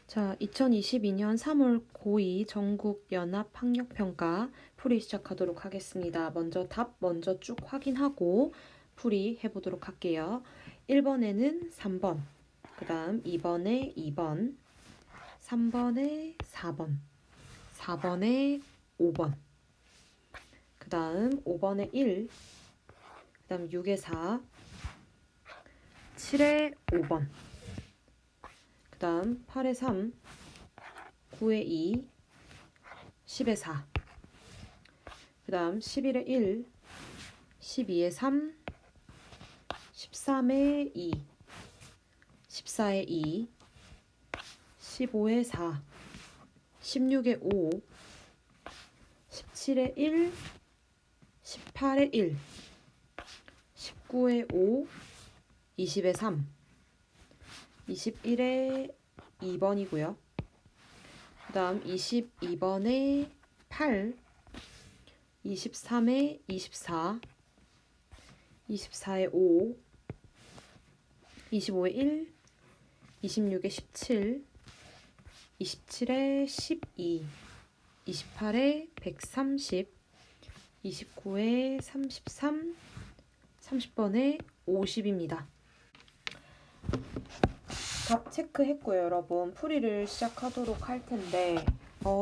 자, 2022년 3월 고2 전국연합학력평가 풀이 시작하도록 하겠습니다. 먼저 답 먼저 쭉 확인하고 풀이 해보도록 할게요. 1번에는 3번, 그 다음 2번에 2번, 3번에 4번, 4번에 5번, 그 다음 5번에 1, 그 다음 6에 4, 7에 5번, 그 다음 8에 3, 9에 2, 10에 4, 그 다음 11에 1, 12에 3, 13에 2, 14에 2, 15에 4, 16에 5, 17에 1, 18에 1, 19에 5, 20에 3, 21에 2번이고요. 그 다음 22번에 8, 23에 24, 24에 5, 25에 1, 26에 17, 27에 12, 28에 130, 29에 33, 30번에 50입니다. 답 체크했고요, 여러분. 풀이를 시작하도록 할 텐데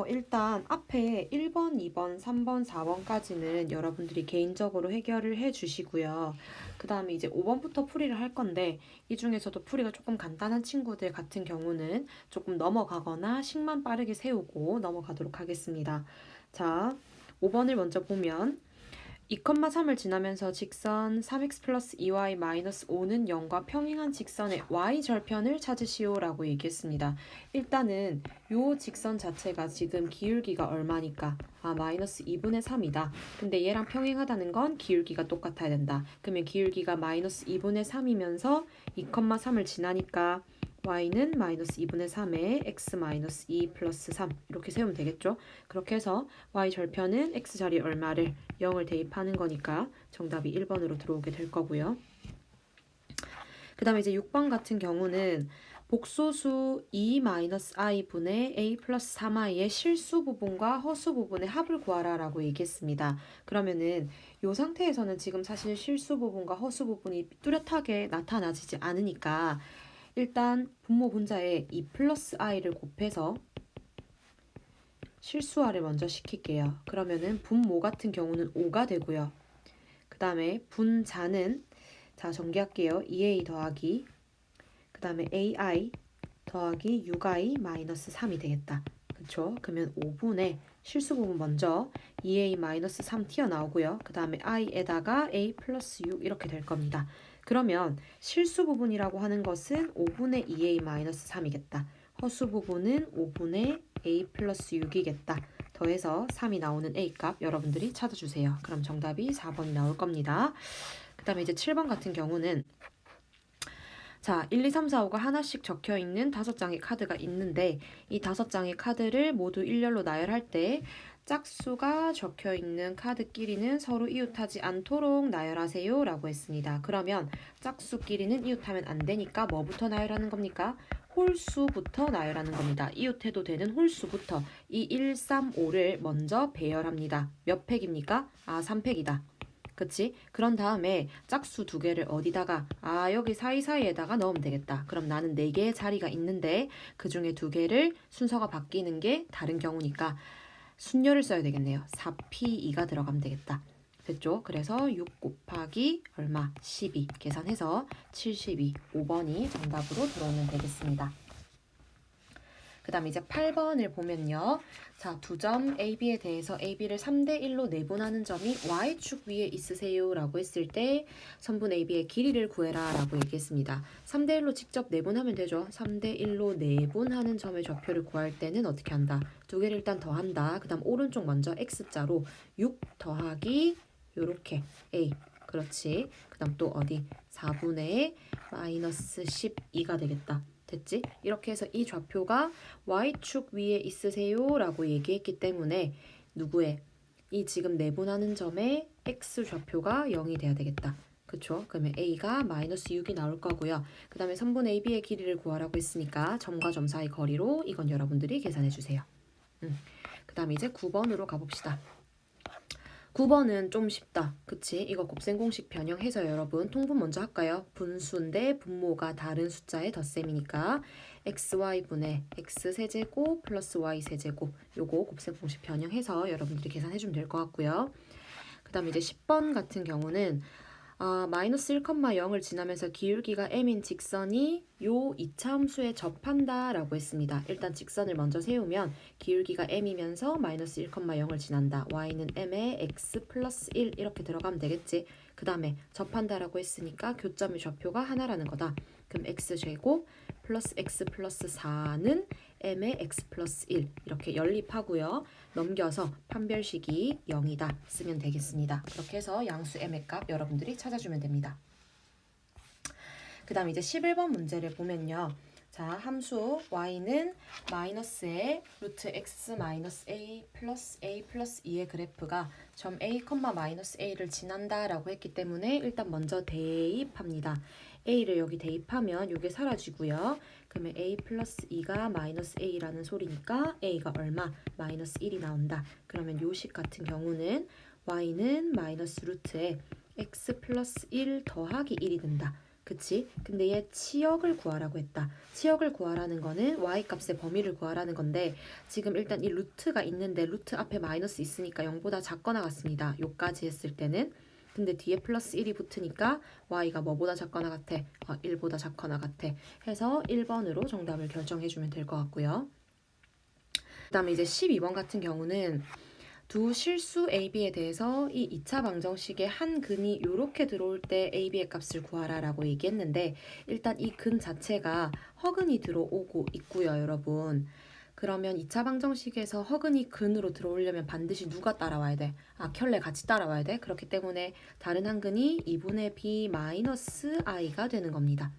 일단 앞에 1번, 2번, 3번, 4번까지는 여러분들이 개인적으로 해결을 해주시고요. 그 다음에 이제 5번부터 풀이를 할 건데 이 중에서도 풀이가 조금 간단한 친구들 같은 경우는 조금 넘어가거나 식만 빠르게 세우고 넘어가도록 하겠습니다. 자, 5번을 먼저 보면 2,3을 지나면서 직선 3x 플러스 2y 마이너스 5는 0과 평행한 직선의 y절편을 찾으시오 라고 얘기했습니다. 일단은 요 직선 자체가 지금 기울기가 얼마니까? 마이너스 2분의 3이다. 근데 얘랑 평행하다는 건 기울기가 똑같아야 된다. 그러면 기울기가 마이너스 2분의 3이면서 2,3을 지나니까 y는 마이너스 2분의 3에 x 마이너스 2 플러스 3 이렇게 세우면 되겠죠. 그렇게 해서 y절편은 x자리 얼마를 0을 대입하는 거니까 정답이 1번으로 들어오게 될 거고요. 그 다음에 이제 6번 같은 경우는 복소수 2-i 분의 a 플러스 3i의 실수 부분과 허수 부분의 합을 구하라 라고 얘기했습니다. 그러면은 이 상태에서는 지금 사실 실수 부분과 허수 부분이 뚜렷하게 나타나지 않으니까 일단 분모 분자에 2 플러스 i를 곱해서 실수화를 먼저 시킬게요. 그러면은 분모 같은 경우는 5가 되고요. 그 다음에 분자는 자 정리할게요. 2a 더하기 그 다음에 ai 더하기 6i 마이너스 3이 되겠다. 그쵸? 그러면 5분의 실수 부분 먼저 2a 마이너스 3 튀어나오고요. 그 다음에 i에다가 a 플러스 6 이렇게 될 겁니다. 그러면 실수 부분이라고 하는 것은 5분의 2a 마이너스 3이겠다. 허수 부분은 5분의 a 플러스 6이겠다. 더해서 3이 나오는 a 값 여러분들이 찾아주세요. 그럼 정답이 4번이 나올 겁니다. 그 다음에 이제 7번 같은 경우는 자, 1, 2, 3, 4, 5가 하나씩 적혀있는 5장의 카드가 있는데 이 5장의 카드를 모두 일렬로 나열할 때 짝수가 적혀있는 카드끼리는 서로 이웃하지 않도록 나열하세요 라고 했습니다. 그러면 짝수끼리는 이웃하면 안 되니까 뭐부터 나열하는 겁니까? 홀수부터 나열하는 겁니다. 이웃해도 되는 홀수부터 이 1, 3, 5를 먼저 배열합니다. 몇 팩입니까? 3팩이다. 그치? 그런 다음에 짝수 2개를 어디다가 여기 사이사이에다가 넣으면 되겠다. 그럼 나는 4개의 자리가 있는데 그 중에 2개를 순서가 바뀌는 게 다른 경우니까 순열을 써야 되겠네요. 4p2가 들어가면 되겠다. 됐죠? 그래서 6 곱하기 얼마? 12 계산해서 72, 5번이 정답으로 들어오면 되겠습니다. 그 다음 이제 8번을 보면요. 자, 두 점 AB에 대해서 AB를 3대1로 내분하는 점이 Y축 위에 있으세요 라고 했을 때 선분 AB의 길이를 구해라 라고 얘기했습니다. 3대1로 직접 내분하면 되죠. 3대1로 내분하는 점의 좌표를 구할 때는 어떻게 한다? 2개를 일단 더한다. 그 다음 오른쪽 먼저 X자로 6 더하기 요렇게 A 그렇지. 그 다음 또 어디? 4분의 마이너스 12가 되겠다. 됐지? 이렇게 해서 이 좌표가 Y축 위에 있으세요 라고 얘기했기 때문에 누구의? 이 지금 내분하는 점의 X 좌표가 0이 돼야 되겠다. 그쵸? 그러면 a가 마이너스 6이 나올 거고요. 그 다음에 선분 AB의 길이를 구하라고 했으니까 점과 점 사이 거리로 이건 여러분들이 계산해 주세요. 그 다음에 이제 9번으로 가봅시다. 9번은 좀 쉽다. 그치? 이거 곱셈 공식 변형해서 여러분 통분 먼저 할까요? 분수인데 분모가 다른 숫자의 덧셈이니까 xy분의 x세제곱 플러스 y세제곱 요거 곱셈 공식 변형해서 여러분들이 계산해주면 될 것 같고요. 그 다음에 이제 10번 같은 경우는 마이너스 1,0을 지나면서 기울기가 m인 직선이 요 이차함수에 접한다 라고 했습니다. 일단 직선을 먼저 세우면 기울기가 m이면서 마이너스 1,0을 지난다. y는 m의 x 플러스 1 이렇게 들어가면 되겠지. 그 다음에 접한다 라고 했으니까 교점의 좌표가 하나라는 거다. 그럼 x제곱 플러스 x 플러스 4는 m의 x 플러스 1 이렇게 연립하고요. 넘겨서 판별식이 0이다 쓰면 되겠습니다. 그렇게 해서 양수 m의 값 여러분들이 찾아주면 됩니다. 그 다음 이제 11번 문제를 보면요. 자, 함수 y는 마이너스의 루트 x 마이너스 a 플러스 2의 그래프가 점 a, 마이너스 a를 지난다 라고 했기 때문에 일단 먼저 대입합니다. a를 여기 대입하면 이게 사라지고요. 그러면 a 플러스 2가 마이너스 a라는 소리니까 a가 얼마? 마이너스 1이 나온다. 그러면 요식 같은 경우는 y는 마이너스 루트에 x 플러스 1 더하기 1이 된다. 그치? 근데 얘 치역을 구하라고 했다. 치역을 구하라는 거는 y값의 범위를 구하라는 건데 지금 일단 이 루트가 있는데 루트 앞에 마이너스 있으니까 0보다 작거나 같습니다. 요까지 했을 때는. 근데 뒤에 플러스 1이 붙으니까 y가 뭐보다 작거나 같아? 1보다 작거나 같아. 해서 1번으로 정답을 결정해주면 될 것 같고요. 그 다음에 이제 12번 같은 경우는 두 실수 AB에 대해서 이 2차 방정식의 한 근이 이렇게 들어올 때 AB의 값을 구하라 라고 얘기했는데 일단 이 근 자체가 허근이 들어오고 있고요, 여러분. 그러면 2차 방정식에서 허근이 근으로 들어오려면 반드시 누가 따라와야 돼? 켤레 같이 따라와야 돼. 그렇기 때문에 다른 한 근이 2분의 b 마이너스 i가 되는 겁니다.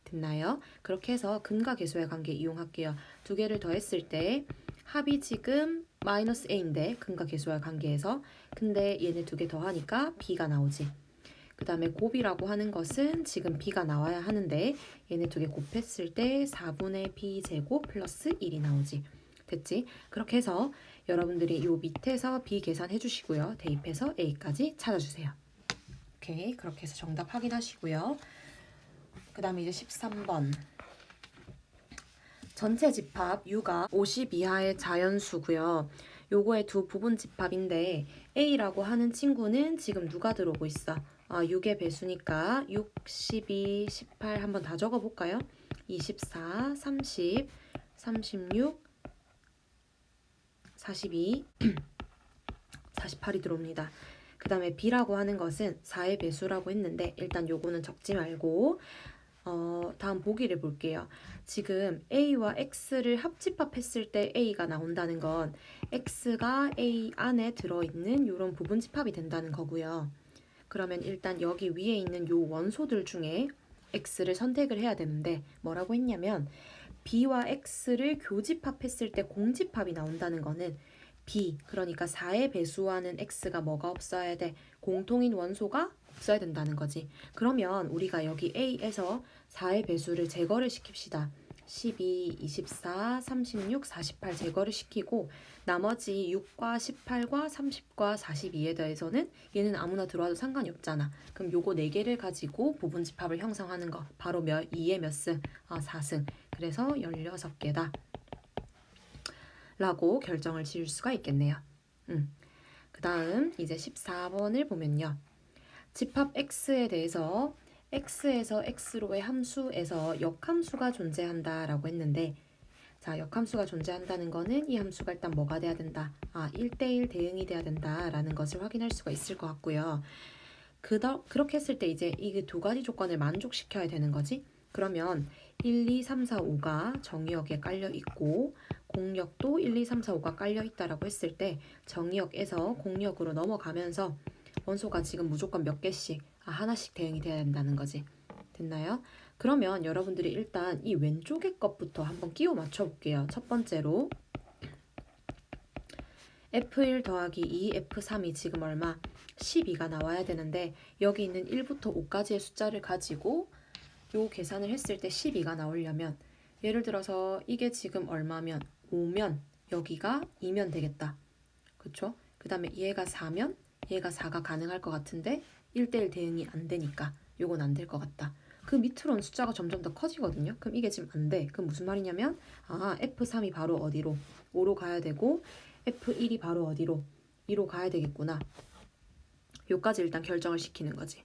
됐나요? 그렇게 해서 근과 계수의 관계 이용할게요. 두 개를 더했을 때 합이 지금 마이너스 a인데 근과 계수와 관계에서 근데 얘네 두 개 더하니까 b가 나오지. 그 다음에 곱이라고 하는 것은 지금 b가 나와야 하는데 얘네 두 개 곱했을 때 4분의 b 제곱 플러스 1이 나오지. 됐지? 그렇게 해서 여러분들이 요 밑에서 b 계산해 주시고요. 대입해서 a까지 찾아주세요. 오케이, 그렇게 해서 정답 확인하시고요. 그 다음에 이제 13번. 전체 집합 U가 50 이하의 자연수고요. 요거의 두 부분 집합인데 A라고 하는 친구는 지금 누가 들어오고 있어? 6의 배수니까 6, 12, 18 한번 다 적어볼까요? 24, 30, 36, 42, 48이 들어옵니다. 그 다음에 B라고 하는 것은 4의 배수라고 했는데 일단 요거는 적지 말고 다음 보기를 볼게요. 지금 A와 X를 합집합했을 때 A가 나온다는 건 X가 A 안에 들어있는 이런 부분 집합이 된다는 거고요. 그러면 일단 여기 위에 있는 요 원소들 중에 X를 선택을 해야 되는데 뭐라고 했냐면 B와 X를 교집합했을 때 공집합이 나온다는 거는 B, 그러니까 4의 배수와는 X가 뭐가 없어야 돼? 공통인 원소가 없어야 된다는 거지. 그러면 우리가 여기 A에서 4의 배수를 제거를 시킵시다. 12, 24, 36, 48 제거를 시키고 나머지 6과 18과 30과 42에 대해서는 얘는 아무나 들어와도 상관이 없잖아. 그럼 요거 4개를 가지고 부분집합을 형성하는 거 바로 2의 몇 승? 4승. 그래서 16개다. 라고 결정을 지을 수가 있겠네요. 그 다음 이제 14번을 보면요. 집합 x에 대해서 x에서 x로의 함수에서 역함수가 존재한다 라고 했는데 자, 역함수가 존재한다는 거는 이 함수가 일단 뭐가 돼야 된다? 1대1 대응이 돼야 된다 라는 것을 확인할 수가 있을 것 같고요. 그렇게 했을 때 이제 이 두 가지 조건을 만족시켜야 되는 거지. 그러면 1, 2, 3, 4, 5가 정의역에 깔려 있고 공역도 1, 2, 3, 4, 5가 깔려 있다라고 했을 때 정의역에서 공역으로 넘어가면서 원소가 지금 무조건 몇 개씩 하나씩 대응이 돼야 된다는 거지. 됐나요? 그러면 여러분들이 일단 이 왼쪽의 것부터 한번 끼워 맞춰 볼게요. 첫 번째로 F1 더하기 2 F3이 지금 얼마? 12가 나와야 되는데 여기 있는 1부터 5까지의 숫자를 가지고 요 계산을 했을 때 12가 나오려면 예를 들어서 이게 지금 얼마면 5면 여기가 2면 되겠다. 그쵸? 그 다음에 얘가 4면 얘가 4가 가능할 것 같은데 1대1 대응이 안 되니까 요건 안 될 것 같다. 그 밑으로 온 숫자가 점점 더 커지거든요. 그럼 이게 지금 안 돼. 그럼 무슨 말이냐면 F3이 바로 어디로? 5로 가야 되고 F1이 바로 어디로? 2로 가야 되겠구나. 요까지 일단 결정을 시키는 거지.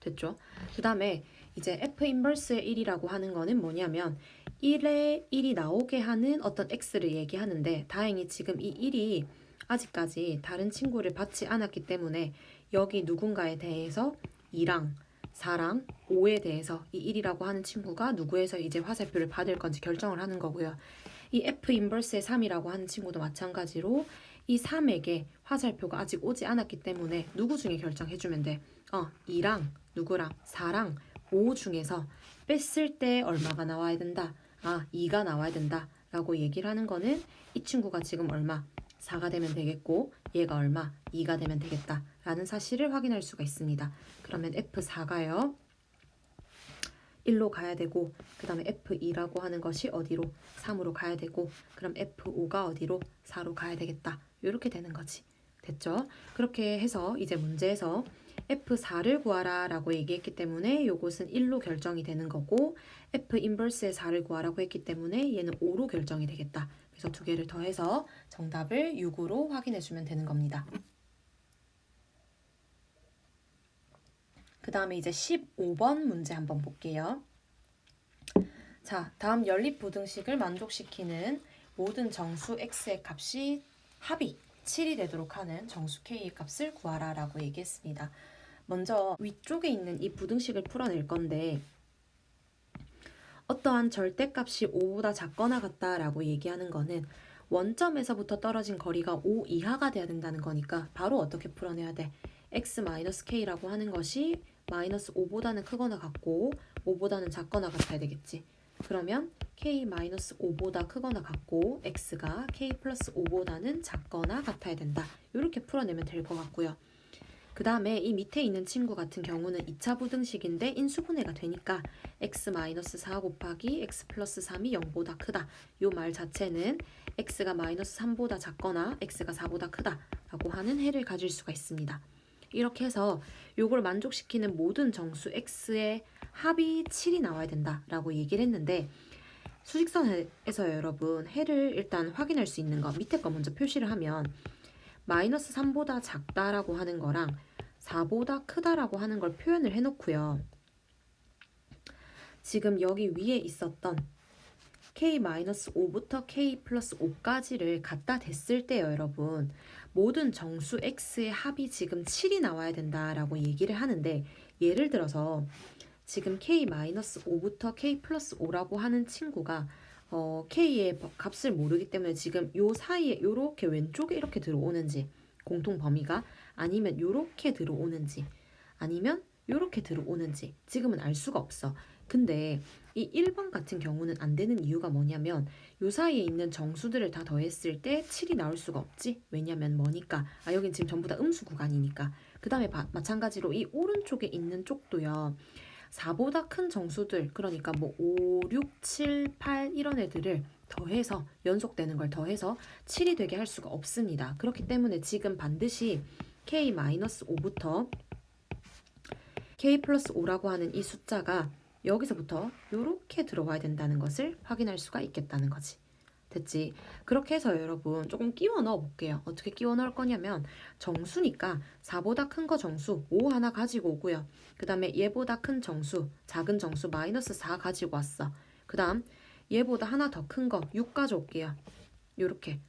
됐죠? 그 다음에 이제 F 인버스의 1이라고 하는 거는 뭐냐면 1에 1이 나오게 하는 어떤 x를 얘기하는데 다행히 지금 이 1이 아직까지 다른 친구를 받지 않았기 때문에 여기 누군가에 대해서 2랑 4랑 5에 대해서 이 1이라고 하는 친구가 누구에서 이제 화살표를 받을 건지 결정을 하는 거고요. 이 F 인버스의 3이라고 하는 친구도 마찬가지로 이 3에게 화살표가 아직 오지 않았기 때문에 누구 중에 결정해주면 돼. 2랑 누구랑 4랑 5 중에서 뺐을 때 얼마가 나와야 된다. 2가 나와야 된다. 라고 얘기를 하는 거는 이 친구가 지금 얼마? 4가 되면 되겠고 얘가 얼마? 2가 되면 되겠다. 라는 사실을 확인할 수가 있습니다. 그러면 F4가요. 1로 가야 되고 그 다음에 F2라고 하는 것이 어디로? 3으로 가야 되고 그럼 F5가 어디로? 4로 가야 되겠다. 이렇게 되는 거지. 됐죠? 그렇게 해서 이제 문제에서 F4를 구하라 라고 얘기했기 때문에 요것은 1로 결정이 되는 거고 F 인버스의 4를 구하라고 했기 때문에 얘는 5로 결정이 되겠다. 그래서 두 개를 더해서 정답을 6으로 확인해 주면 되는 겁니다. 그 다음에 이제 15번 문제 한번 볼게요. 자, 다음 연립부등식을 만족시키는 모든 정수 x의 값이 합이 7이 되도록 하는 정수 k의 값을 구하라 라고 얘기했습니다. 먼저 위쪽에 있는 이 부등식을 풀어낼 건데 어떠한 절대값이 5보다 작거나 같다라고 얘기하는 거는 원점에서부터 떨어진 거리가 5 이하가 돼야 된다는 거니까 바로 어떻게 풀어내야 돼? x-k라고 하는 것이 마이너스 5보다는 크거나 같고 5보다는 작거나 같아야 되겠지. 그러면 k-5보다 크거나 같고 x가 k 플러스 5보다는 작거나 같아야 된다. 이렇게 풀어내면 될 것 같고요. 그 다음에 이 밑에 있는 친구 같은 경우는 2차 부등식인데 인수분해가 되니까 x-4 곱하기 x 플러스 3이 0보다 크다. 이 말 자체는 x가 마이너스 3보다 작거나 x가 4보다 크다 라고 하는 해를 가질 수가 있습니다. 이렇게 해서 이걸 만족시키는 모든 정수 x의 합이 7이 나와야 된다라고 얘기를 했는데 수직선에서 여러분 해를 일단 확인할 수 있는 거 밑에 거 먼저 표시를 하면 마이너스 3보다 작다라고 하는 거랑 4보다 크다라고 하는 걸 표현을 해놓고요. 지금 여기 위에 있었던 k-5부터 k 플러스 5까지를 갖다 댔을 때요, 여러분. 모든 정수 x의 합이 지금 7이 나와야 된다라고 얘기를 하는데 예를 들어서 지금 k-5부터 k 플러스 5라고 하는 친구가 k의 값을 모르기 때문에 지금 요 사이에 요렇게 왼쪽에 이렇게 들어오는지 공통 범위가 아니면 요렇게 들어오는지 아니면 요렇게 들어오는지 지금은 알 수가 없어. 근데 이 1번 같은 경우는 안 되는 이유가 뭐냐면 요 사이에 있는 정수들을 다 더했을 때 7이 나올 수가 없지. 왜냐면 뭐니까? 여긴 지금 전부 다 음수 구간이니까. 그 다음에 마찬가지로 이 오른쪽에 있는 쪽도요. 4보다 큰 정수들, 그러니까 뭐 5, 6, 7, 8 이런 애들을 더해서 연속되는 걸 더해서 7이 되게 할 수가 없습니다. 그렇기 때문에 지금 반드시 k-5부터 k 플러스 5라고 하는 이 숫자가 여기서부터 이렇게 들어와야 된다는 것을 확인할 수가 있겠다는 거지. 됐지? 그렇게 해서 여러분 조금 끼워 넣어 볼게요. 어떻게 끼워 넣을 거냐면 정수니까 4보다 큰 거 정수 5 하나 가지고 오고요. 그 다음에 얘보다 큰 정수, 작은 정수 마이너스 4 가지고 왔어. 그 다음 얘보다 하나 더 큰 거 6 가져올게요. 요렇게.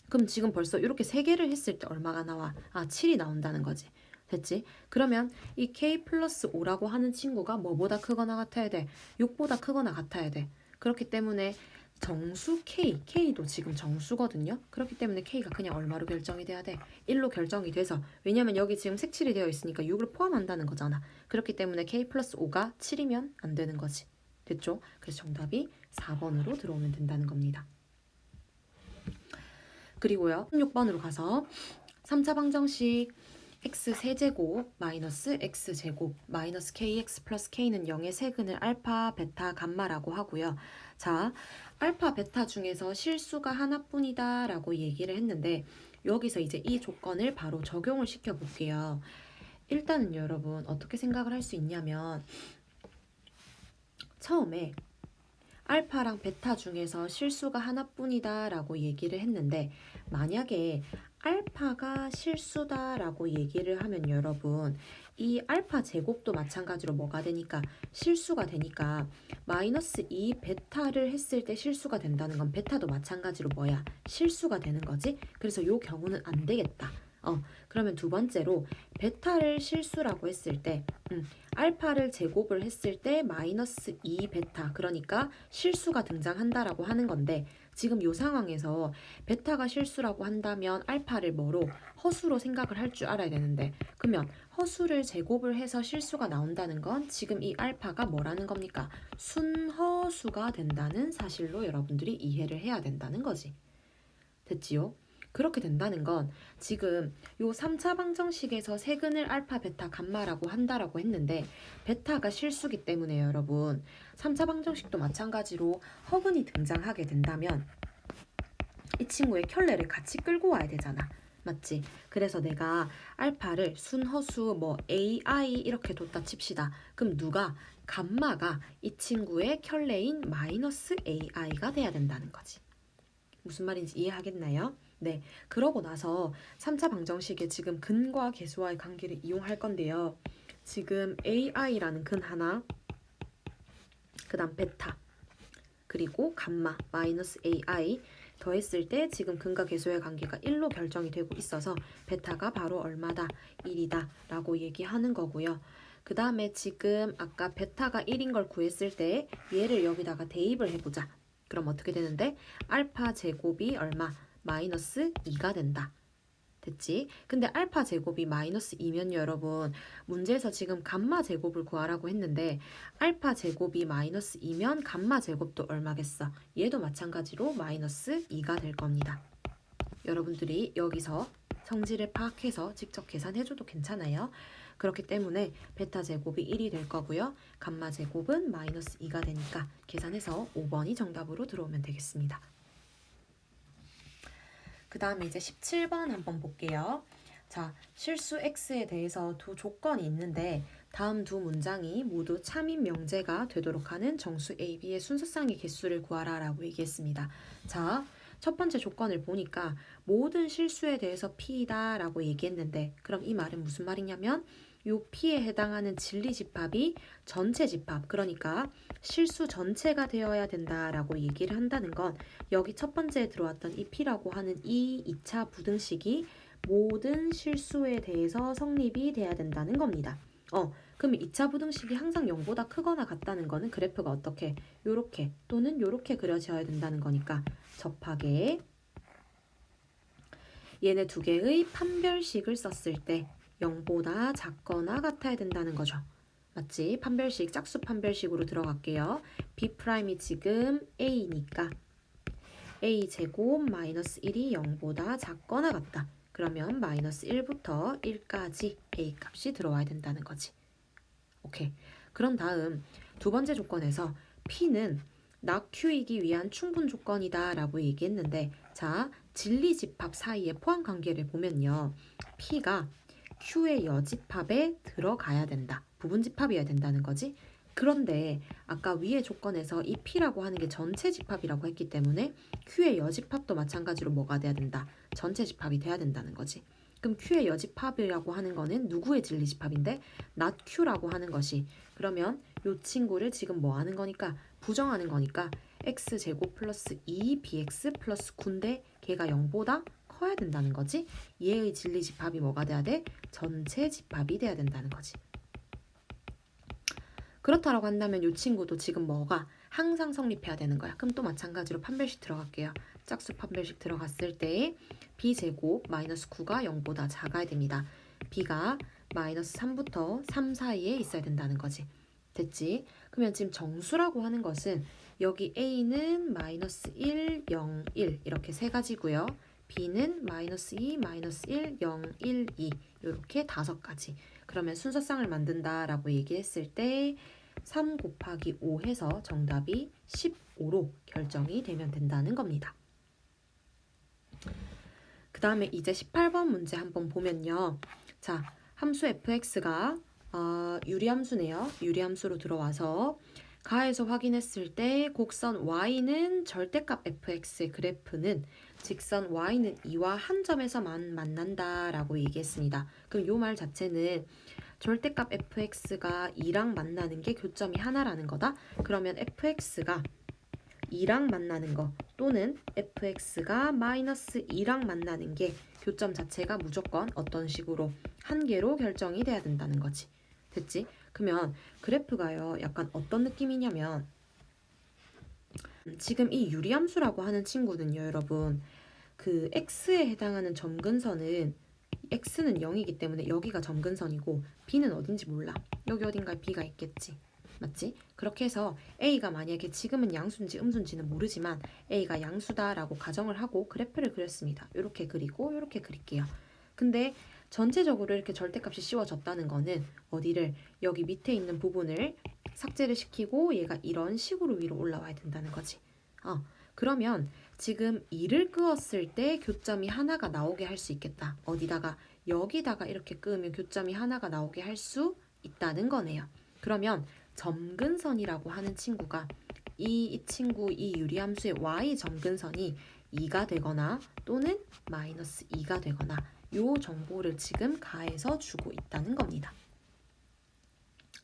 그럼 지금 벌써 이렇게 3개를 했을 때 얼마가 나와? 7이 나온다는 거지. 됐지? 그러면 이 k 플러스 5라고 하는 친구가 뭐보다 크거나 같아야 돼? 6보다 크거나 같아야 돼. 그렇기 때문에 정수 k도 지금 정수거든요. 그렇기 때문에 k가 그냥 얼마로 결정이 돼야 돼? 1로 결정이 돼서 왜냐면 여기 지금 색칠이 되어 있으니까 6을 포함한다는 거잖아. 그렇기 때문에 k 플러스 5가 7이면 안 되는 거지. 됐죠? 그래서 정답이 4번으로 들어오면 된다는 겁니다. 그리고요 16번으로 가서 3차 방정식 x 세제곱 마이너스 x 제곱 마이너스 kx 플러스 k는 0의 세근을 알파, 베타, 감마라고 하고요. 자, 알파, 베타 중에서 실수가 하나뿐이다 라고 얘기를 했는데 여기서 이제 이 조건을 바로 적용을 시켜 볼게요. 일단은 여러분 어떻게 생각을 할 수 있냐면 처음에 알파랑 베타 중에서 실수가 하나뿐이다 라고 얘기를 했는데 만약에 알파가 실수다 라고 얘기를 하면 여러분 이 알파 제곱도 마찬가지로 뭐가 되니까 실수가 되니까 마이너스 2 베타를 했을 때 실수가 된다는 건 베타도 마찬가지로 뭐야 실수가 되는 거지. 그래서 이 경우는 안 되겠다. 그러면 두 번째로 베타를 실수라고 했을 때 알파를 제곱을 했을 때 마이너스 2 베타 그러니까 실수가 등장한다라고 하는 건데 지금 이 상황에서 베타가 실수라고 한다면 알파를 뭐로 허수로 생각을 할 줄 알아야 되는데 그러면 허수를 제곱을 해서 실수가 나온다는 건 지금 이 알파가 뭐라는 겁니까? 순허수가 된다는 사실로 여러분들이 이해를 해야 된다는 거지. 됐지요? 그렇게 된다는 건 지금 요 3차 방정식에서 세근을 알파, 베타, 감마라고 한다라고 했는데 베타가 실수기 때문에 여러분 3차 방정식도 마찬가지로 허근이 등장하게 된다면 이 친구의 켤레를 같이 끌고 와야 되잖아. 맞지? 그래서 내가 알파를 순허수 뭐 AI 이렇게 뒀다 칩시다. 그럼 누가 감마가 이 친구의 켤레인 마이너스 AI가 돼야 된다는 거지. 무슨 말인지 이해하겠나요? 네, 그러고 나서 3차 방정식에 지금 근과 계수와의 관계를 이용할 건데요. 지금 AI라는 근 하나, 그 다음 베타, 그리고 감마, 마이너스 AI 더했을 때 지금 근과 계수의 관계가 1로 결정이 되고 있어서 베타가 바로 얼마다? 1이다 라고 얘기하는 거고요. 그 다음에 지금 아까 베타가 1인 걸 구했을 때 얘를 여기다가 대입을 해보자. 그럼 어떻게 되는데? 알파 제곱이 얼마? 마이너스 2가 된다. 됐지? 근데 알파 제곱이 마이너스 2면 여러분 문제에서 지금 감마 제곱을 구하라고 했는데 알파 제곱이 마이너스 2면 감마 제곱도 얼마겠어? 얘도 마찬가지로 마이너스 2가 될 겁니다. 여러분들이 여기서 성질을 파악해서 직접 계산해줘도 괜찮아요. 그렇기 때문에 베타 제곱이 1이 될 거고요. 감마 제곱은 마이너스 2가 되니까 계산해서 5번이 정답으로 들어오면 되겠습니다. 그 다음에 이제 17번 한번 볼게요. 자, 실수 x에 대해서 두 조건이 있는데 다음 두 문장이 모두 참인 명제가 되도록 하는 정수 a, b의 순서상의 개수를 구하라 라고 얘기했습니다. 자, 첫 번째 조건을 보니까 모든 실수에 대해서 p이다 라고 얘기했는데 그럼 이 말은 무슨 말이냐면 요 p에 해당하는 진리 집합이 전체 집합 그러니까 실수 전체가 되어야 된다라고 얘기를 한다는 건 여기 첫 번째에 들어왔던 이 p라고 하는 이 2차 부등식이 모든 실수에 대해서 성립이 돼야 된다는 겁니다. 그럼 2차 부등식이 항상 0보다 크거나 같다는 거는 그래프가 어떻게 요렇게 또는 요렇게 그려져야 된다는 거니까 접하게 얘네 두 개의 판별식을 썼을 때 0보다 작거나 같아야 된다는 거죠. 맞지? 판별식, 짝수 판별식으로 들어갈게요. B'이 지금 A니까 A 제곱 마이너스 1이 0보다 작거나 같다. 그러면 마이너스 1부터 1까지 A 값이 들어와야 된다는 거지. 오케이. 그런 다음 두 번째 조건에서 P는 낙 Q이기 위한 충분 조건이다 라고 얘기했는데 자, 진리 집합 사이의 포함 관계를 보면요. P가 Q의 여집합에 들어가야 된다. 부분 집합이어야 된다는 거지. 그런데 아까 위의 조건에서 이 P라고 하는 게 전체 집합이라고 했기 때문에 Q의 여집합도 마찬가지로 뭐가 돼야 된다? 전체 집합이 돼야 된다는 거지. 그럼 Q의 여집합이라고 하는 거는 누구의 진리 집합인데? not Q라고 하는 것이. 그러면 이 친구를 지금 뭐 하는 거니까? 부정하는 거니까 x제곱 플러스 2bx 플러스 9인데 걔가 0보다 커야 된다는 거지. 얘의 진리 집합이 뭐가 돼야 돼? 전체 집합이 돼야 된다는 거지. 그렇다라고 한다면 이 친구도 지금 뭐가 항상 성립해야 되는 거야. 그럼 또 마찬가지로 판별식 들어갈게요. 짝수 판별식 들어갔을 때 b제곱 마이너스 9가 0보다 작아야 됩니다. b가 마이너스 3부터 3 사이에 있어야 된다는 거지. 됐지? 그러면 지금 정수라고 하는 것은 여기 a는 마이너스 1, 0, 1 이렇게 세 가지고요. b는 마이너스 2, 마이너스 1, 0, 1, 2 이렇게 5가지. 그러면 순서쌍을 만든다라고 얘기했을 때 3 곱하기 5 해서 정답이 15로 결정이 되면 된다는 겁니다. 그 다음에 이제 18번 문제 한번 보면요. 자, 함수 fx가 유리함수네요. 유리함수로 들어와서 가에서 확인했을 때 곡선 y는 절대값 fx의 그래프는 직선 y는 2와 한 점에서만 만난다라고 얘기했습니다. 그럼 이 말 자체는 절대값 fx가 2랑 만나는 게 교점이 하나라는 거다. 그러면 fx가 2랑 만나는 거 또는 fx가 마이너스 2랑 만나는 게 교점 자체가 무조건 어떤 식으로 한 개로 결정이 돼야 된다는 거지. 됐지? 그러면 그래프가요 약간 어떤 느낌이냐면 지금 이 유리함수라고 하는 친구는요 여러분 그 x에 해당하는 점근선은 x는 0이기 때문에 여기가 점근선이고 b는 어딘지 몰라. 여기 어딘가에 b가 있겠지. 맞지? 그렇게 해서 a가 만약에 지금은 양수인지 음수인지는 모르지만 a가 양수다라고 가정을 하고 그래프를 그렸습니다. 이렇게 그리고 이렇게 그릴게요. 근데 전체적으로 이렇게 절대값이 씌워졌다는 거는 어디를 여기 밑에 있는 부분을 삭제를 시키고 얘가 이런 식으로 위로 올라와야 된다는 거지. 그러면 지금 2를 끄었을 때 교점이 하나가 나오게 할 수 있겠다. 어디다가 여기다가 이렇게 끄면 교점이 하나가 나오게 할 수 있다는 거네요. 그러면 점근선이라고 하는 친구가 이 친구 이 유리함수의 y 점근선이 2가 되거나 또는 마이너스 2가 되거나 요 정보를 지금 가해서 주고 있다는 겁니다.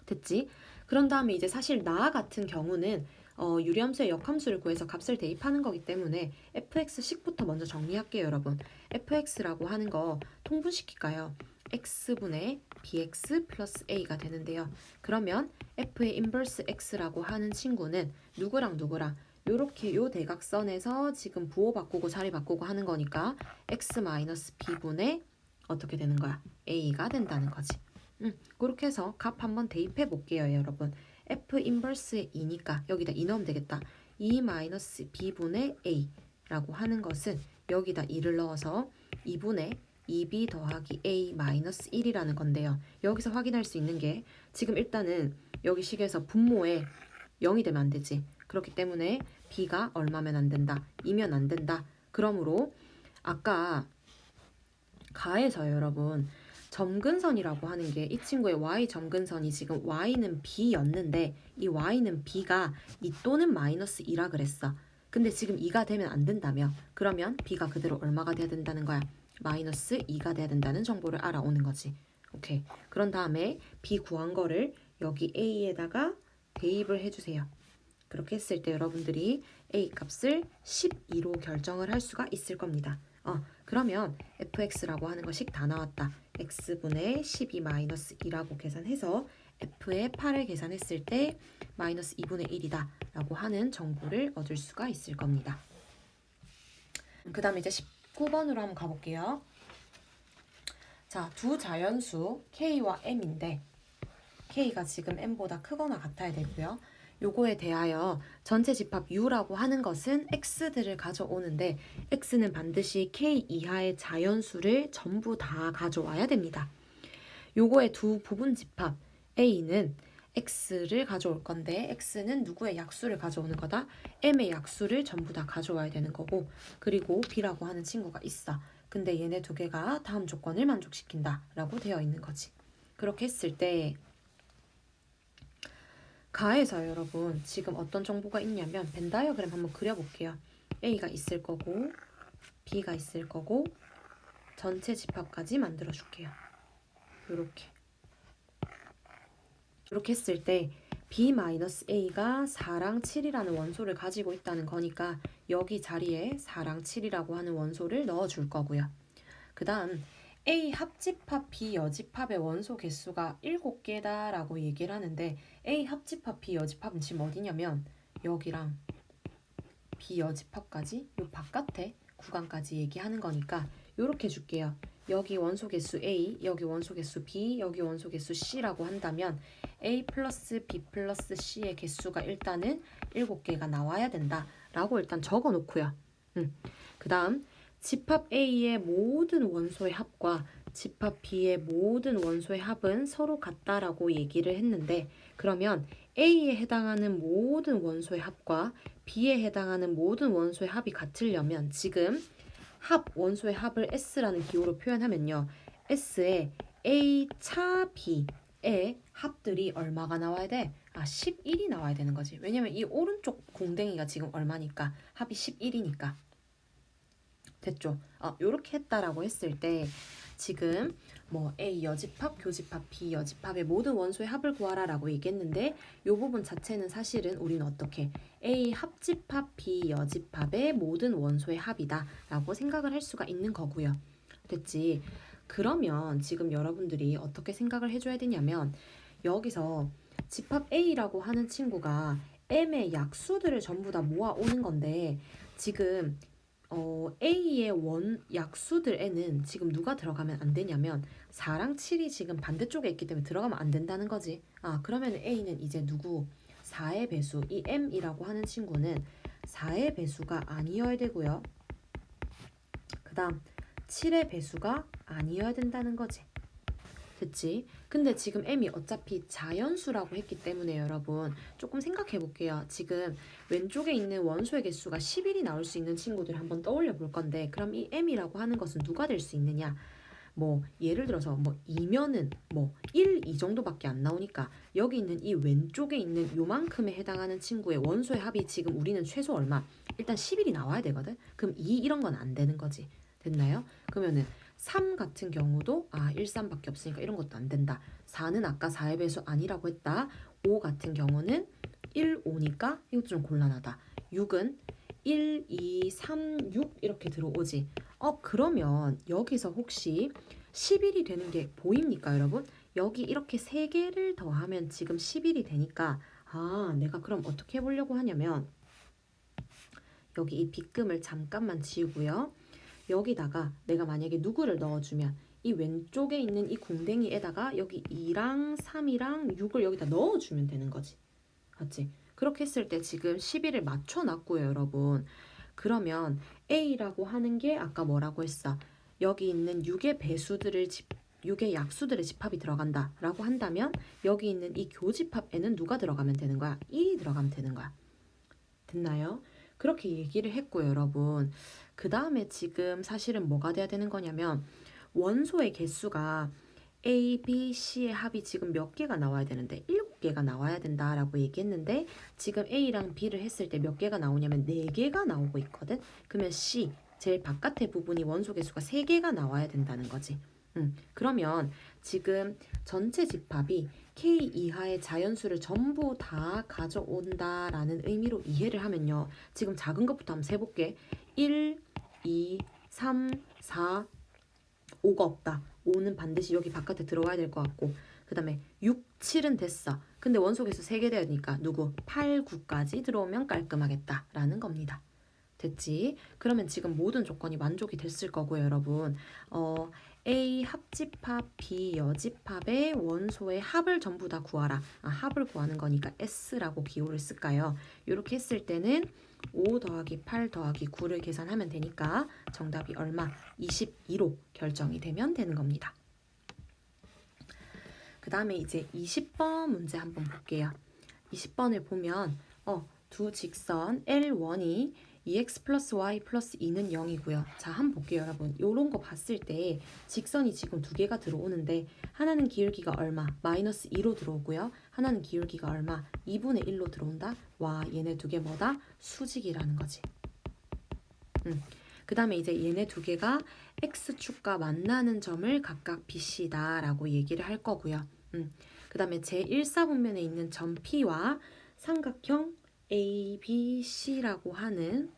됐지? 그런 다음에 이제 사실 나 같은 경우는 유리함수의 역함수를 구해서 값을 대입하는 거기 때문에 fx식부터 먼저 정리할게요 여러분. fx라고 하는 거 통분시킬까요? x분의 bx 플러스 a가 되는데요. 그러면 f의 인버스 x라고 하는 친구는 누구랑 누구랑 요렇게 요 대각선에서 지금 부호 바꾸고 자리 바꾸고 하는 거니까 x 마이너스 b분의 어떻게 되는 거야? a가 된다는 거지. 그렇게 해서 값 한번 대입해 볼게요 여러분. f 인버스의 2니까 여기다 2 넣으면 되겠다. 2 마이너스 b분의 a라고 하는 것은 여기다 2를 넣어서 2분의 2b 더하기 a 마이너스 1이라는 건데요. 여기서 확인할 수 있는 게 지금 일단은 여기 식에서 분모에 0이 되면 안 되지. 그렇기 때문에 b가 얼마면 안 된다? 2면 안 된다. 그러므로 아까 가에서요 여러분 점근선이라고 하는 게 이 친구의 y 점근선이 지금 y는 b였는데 이 y는 b가 2 또는 마이너스 2라 그랬어. 근데 지금 2가 되면 안 된다며. 그러면 b가 그대로 얼마가 돼야 된다는 거야? 마이너스 2가 돼야 된다는 정보를 알아오는 거지. 오케이. 그런 다음에 b 구한 거를 여기 a에다가 대입을 해주세요. 그렇게 했을 때 여러분들이 a 값을 12로 결정을 할 수가 있을 겁니다. 그러면 fx라고 하는 거 식 다 나왔다. x분의 12 마이너스 2라고 계산해서 f의 8을 계산했을 때 마이너스 2분의 1이다 라고 하는 정보를 얻을 수가 있을 겁니다. 그 다음에 이제 19번으로 한번 가볼게요. 자, 두 자연수 k와 m인데 k가 지금 m보다 크거나 같아야 되고요. 요거에 대하여 전체 집합 u라고 하는 것은 x들을 가져오는데 x는 반드시 k 이하의 자연수를 전부 다 가져와야 됩니다. 요거의 두 부분 집합 a는 x를 가져올 건데 x는 누구의 약수를 가져오는 거다? m의 약수를 전부 다 가져와야 되는 거고 그리고 b라고 하는 친구가 있어. 근데 얘네 두 개가 다음 조건을 만족시킨다 라고 되어 있는 거지. 그렇게 했을 때 가에서 여러분 지금 어떤 정보가 있냐면 벤 다이어그램 한번 그려볼게요. A가 있을 거고 B가 있을 거고 전체 집합까지 만들어 줄게요. 이렇게 했을 때 B-A가 4랑 7이라는 원소를 가지고 있다는 거니까 여기 자리에 4랑 7이라고 하는 원소를 넣어 줄 거고요. 그 다음 A 합집합 B 여집합의 원소 개수가 7개다 라고 얘기를 하는데 A 합집합 B 여집합은 지금 어디냐면 여기랑 B 여집합까지 요 바깥에 구간까지 얘기하는 거니까 요렇게 줄게요. 여기 원소 개수 A, 여기 원소 개수 B, 여기 원소 개수 C라고 한다면 A 플러스 B 플러스 C의 개수가 일단은 7개가 나와야 된다 라고 일단 적어 놓고요. 그 다음 집합 A의 모든 원소의 합과 집합 B의 모든 원소의 합은 서로 같다라고 얘기를 했는데, 그러면 A에 해당하는 모든 원소의 합과 B에 해당하는 모든 원소의 합이 같으려면 지금 합 원소의 합을 S라는 기호로 표현하면요, S의 A 차 B의 합들이 얼마가 나와야 돼? 11이 나와야 되는 거지. 왜냐면 이 오른쪽 공댕이가 지금 얼마니까? 합이 11이니까. 됐죠? 요렇게 했다라고 했을 때 지금 뭐 A 여집합, 교집합, B 여집합의 모든 원소의 합을 구하라라고 얘기했는데, 요 부분 자체는 사실은 우리는 어떻게 A 합집합, B 여집합의 모든 원소의 합이다라고 생각을 할 수가 있는 거고요. 됐지? 그러면 지금 여러분들이 어떻게 생각을 해줘야 되냐면, 여기서 집합 A라고 하는 친구가 M의 약수들을 전부 다 모아오는 건데, 지금 A의 약수들에는 지금 누가 들어가면 안 되냐면 4랑 7이 지금 반대쪽에 있기 때문에 들어가면 안 된다는 거지. 그러면 A는 이제 누구? 4의 배수, 이 M이라고 하는 친구는 4의 배수가 아니어야 되고요. 그 다음 7의 배수가 아니어야 된다는 거지. 됐지? 근데 지금 M이 어차피 자연수라고 했기 때문에 여러분 조금 생각해 볼게요. 지금 왼쪽에 있는 원소의 개수가 11이 나올 수 있는 친구들 한번 떠올려 볼 건데, 그럼 이 M이라고 하는 것은 누가 될 수 있느냐? 뭐 예를 들어서 뭐 2면은 뭐 1, 이 정도밖에 안 나오니까 여기 있는 이 왼쪽에 있는 요만큼에 해당하는 친구의 원소의 합이 지금 우리는 최소 얼마? 일단 11이 나와야 되거든. 그럼 2 이런 건 안 되는 거지. 됐나요? 그러면은 3 같은 경우도 1, 3밖에 없으니까 이런 것도 안 된다. 4는 아까 4의 배수 아니라고 했다. 5 같은 경우는 1, 5니까 이것도 좀 곤란하다. 6은 1, 2, 3, 6 이렇게 들어오지. 그러면 여기서 혹시 11이 되는 게 보입니까, 여러분? 여기 이렇게 3개를 더하면 지금 11이 되니까, 내가 그럼 어떻게 해보려고 하냐면, 여기 이 빗금을 잠깐만 지우고요. 여기다가 내가 만약에 누구를 넣어주면 이 왼쪽에 있는 이 공댕이에다가 여기 2랑 3이랑 6을 여기다 넣어주면 되는 거지. 맞지? 그렇게 했을 때 지금 11을 맞춰놨고요, 여러분. 그러면 A라고 하는 게 아까 뭐라고 했어? 여기 있는 6의 약수들의 집합이 들어간다 라고 한다면 여기 있는 이 교집합에는 누가 들어가면 되는 거야? 1이 들어가면 되는 거야. 됐나요? 그렇게 얘기를 했고요, 여러분. 그 다음에 지금 사실은 뭐가 돼야 되는 거냐면, 원소의 개수가 A, B, C의 합이 지금 몇 개가 나와야 되는데 7개가 나와야 된다라고 얘기했는데, 지금 A랑 B를 했을 때 몇 개가 나오냐면 4개가 나오고 있거든. 그러면 C, 제일 바깥의 부분이 원소 개수가 3개가 나와야 된다는 거지. 그러면 지금 전체 집합이 K 이하의 자연수를 전부 다 가져온다라는 의미로 이해를 하면요, 지금 작은 것부터 한번 세볼게. 1, 2, 3, 4, 5가 없다. 5는 반드시 여기 바깥에 들어와야 될 것 같고, 그 다음에 6, 7은 됐어. 근데 원소개수 3개 되니까 누구? 8, 9까지 들어오면 깔끔하겠다라는 겁니다. 됐지? 그러면 지금 모든 조건이 만족이 됐을 거고요, 여러분. A 합집합, B 여집합의 원소의 합을 전부 다 구하라. 합을 구하는 거니까 S라고 기호를 쓸까요? 이렇게 했을 때는 5 더하기 8 더하기 9를 계산하면 되니까 정답이 얼마? 22로 결정이 되면 되는 겁니다. 그 다음에 이제 20번 문제 한번 볼게요. 20번을 보면 두 직선 L1이 2x 플러스 y 플러스 2는 0이고요. 자, 한번 볼게요, 여러분. 요런 거 봤을 때 직선이 지금 2개가 들어오는데, 하나는 기울기가 얼마? 마이너스 2로 들어오고요. 하나는 기울기가 얼마? 2분의 1로 들어온다? 와, 얘네 2개 뭐다? 수직이라는 거지. 그 다음에 이제 얘네 2개가 x축과 만나는 점을 각각 BC다 라고 얘기를 할 거고요. 그 다음에 제1사분면에 있는 점 P와 삼각형 ABC라고 하는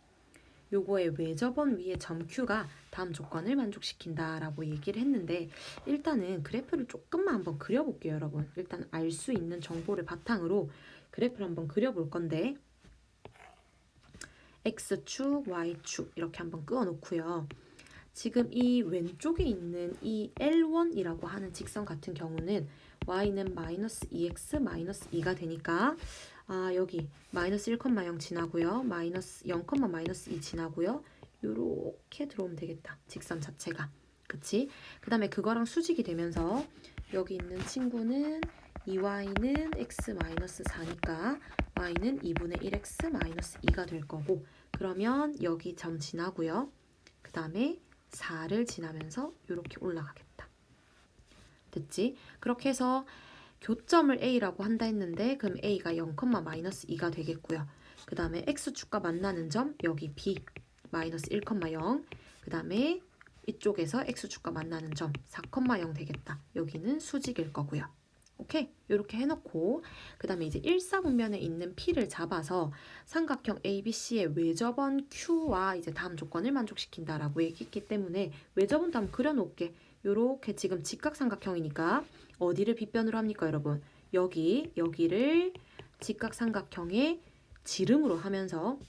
요거의 외접원 위에 점 Q가 다음 조건을 만족시킨다 라고 얘기를 했는데, 일단은 그래프를 조금만 한번 그려볼게요, 여러분. 일단 알 수 있는 정보를 바탕으로 그래프를 한번 그려볼 건데, X축, Y축 이렇게 한번 그어 놓고요. 지금 이 왼쪽에 있는 이 L1이라고 하는 직선 같은 경우는 Y는 마이너스 2X 마이너스 2가 되니까, 여기 마이너스 1,0 지나고요. 마이너스 0, 마이너스 2 지나고요. 요렇게 들어오면 되겠다. 직선 자체가. 그치? 그 다음에 그거랑 수직이 되면서 여기 있는 친구는 2y는 x-4니까 y는 2분의 1x-2가 될 거고, 그러면 여기 점 지나고요. 그 다음에 4를 지나면서 이렇게 올라가겠다. 됐지? 그렇게 해서 교점을 A라고 한다 했는데 그럼 A가 0,-2가 되겠고요. 그 다음에 X축과 만나는 점 여기 B -1,0. 그 다음에 이쪽에서 X축과 만나는 점 4,0 되겠다. 여기는 수직일 거고요. 오케이? 이렇게 해놓고 그 다음에 이제 1사분면에 있는 P를 잡아서 삼각형 ABC의 외접원 Q와 이제 다음 조건을 만족시킨다라고 얘기했기 때문에 외접원도 한번 그려놓을게. 요렇게 지금 직각삼각형이니까 어디를 빗변으로 합니까, 여러분? 여기를 직각삼각형의 지름으로 하면서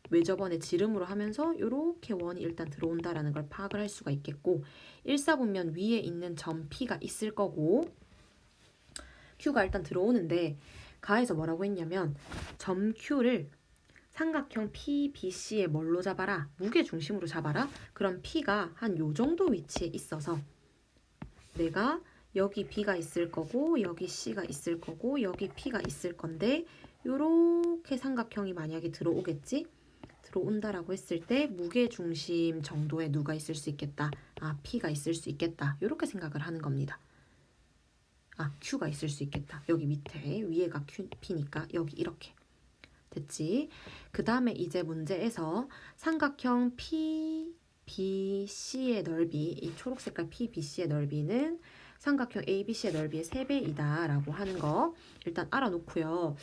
외접원의 지름으로 하면서 요렇게 원이 일단 들어온다라는 걸 파악을 할 수가 있겠고, 1사분면 위에 있는 점 P가 있을 거고 Q가 일단 들어오는데 가에서 뭐라고 했냐면 점 Q를 삼각형 PBC의 뭘로 잡아라? 무게 중심으로 잡아라? 그럼 P가 한 요 정도 위치에 있어서 내가 여기 B가 있을 거고 여기 C가 있을 거고 여기 P가 있을 건데 요렇게 삼각형이 만약에 들어오겠지? 들어온다라고 했을 때 무게중심 정도의 누가 있을 수 있겠다. 아, P가 있을 수 있겠다. 요렇게 생각을 하는 겁니다. 아, Q가 있을 수 있겠다. 여기 밑에 위에가 Q, P니까 여기 이렇게. 됐지? 그 다음에 이제 문제에서 삼각형 PBC의 넓이, 이 초록색깔 PBC의 넓이는 삼각형 ABC의 넓이의 3배이다 라고 하는 거 일단 알아놓고요.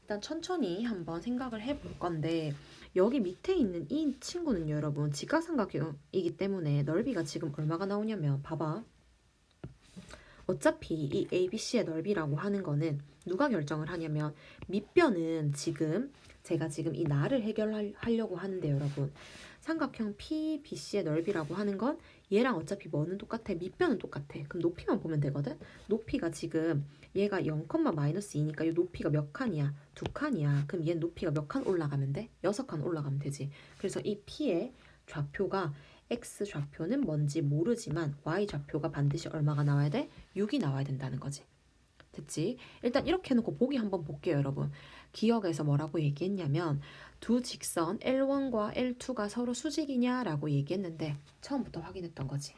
일단 천천히 한번 생각을 해볼 건데 여기 밑에 있는 이 친구는 여러분 직각삼각형이기 때문에 넓이가 지금 얼마가 나오냐면 봐봐. 어차피 이 ABC의 넓이라고 하는 거는 누가 결정을 하냐면 밑변은 지금 제가 지금 이 나를 해결하려고 하는데 여러분 삼각형 PBC의 넓이라고 하는 건 얘랑 어차피 뭐는 똑같아. 밑변은 똑같아. 그럼 높이만 보면 되거든. 높이가 지금 얘가 0,-2니까 이 높이가 몇 칸이야? 2칸이야. 그럼 얘 높이가 몇 칸 올라가면 돼? 6칸 올라가면 되지. 그래서 이 P의 좌표가 X 좌표는 뭔지 모르지만 Y 좌표가 반드시 얼마가 나와야 돼? 6이 나와야 된다는 거지. 됐지? 일단 이렇게 해놓고 보기 한번 볼게요, 여러분. 기억에서 뭐라고 얘기했냐면 두 직선 L1과 L2가 서로 수직이냐라고 얘기했는데 처음부터 확인했던 거지.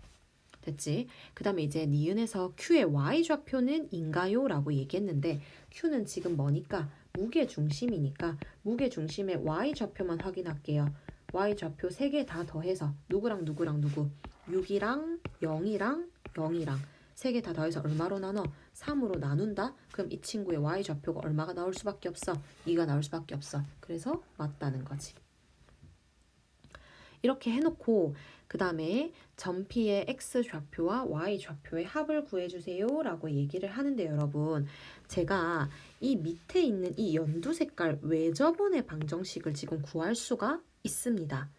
됐지? 그 다음에 이제 니은에서 Q의 Y좌표는 인가요? 라고 얘기했는데 Q는 지금 뭐니까? 무게중심이니까 무게중심의 Y좌표만 확인할게요. Y좌표 3개 다 더해서 누구랑 누구랑 누구? 6이랑 0이랑 0이랑 3개 다 더해서 얼마로 나눠? 3으로 나눈다? 그럼 이 친구의 Y좌표가 얼마가 나올 수밖에 없어? 2가 나올 수밖에 없어. 그래서 맞다는 거지. 이렇게 해놓고 그 다음에 점 P의 X좌표와 Y좌표의 합을 구해주세요 라고 얘기를 하는데 여러분 제가 이 밑에 있는 이 연두 색깔 외접원의 방정식을 지금 구할 수가 있습니다.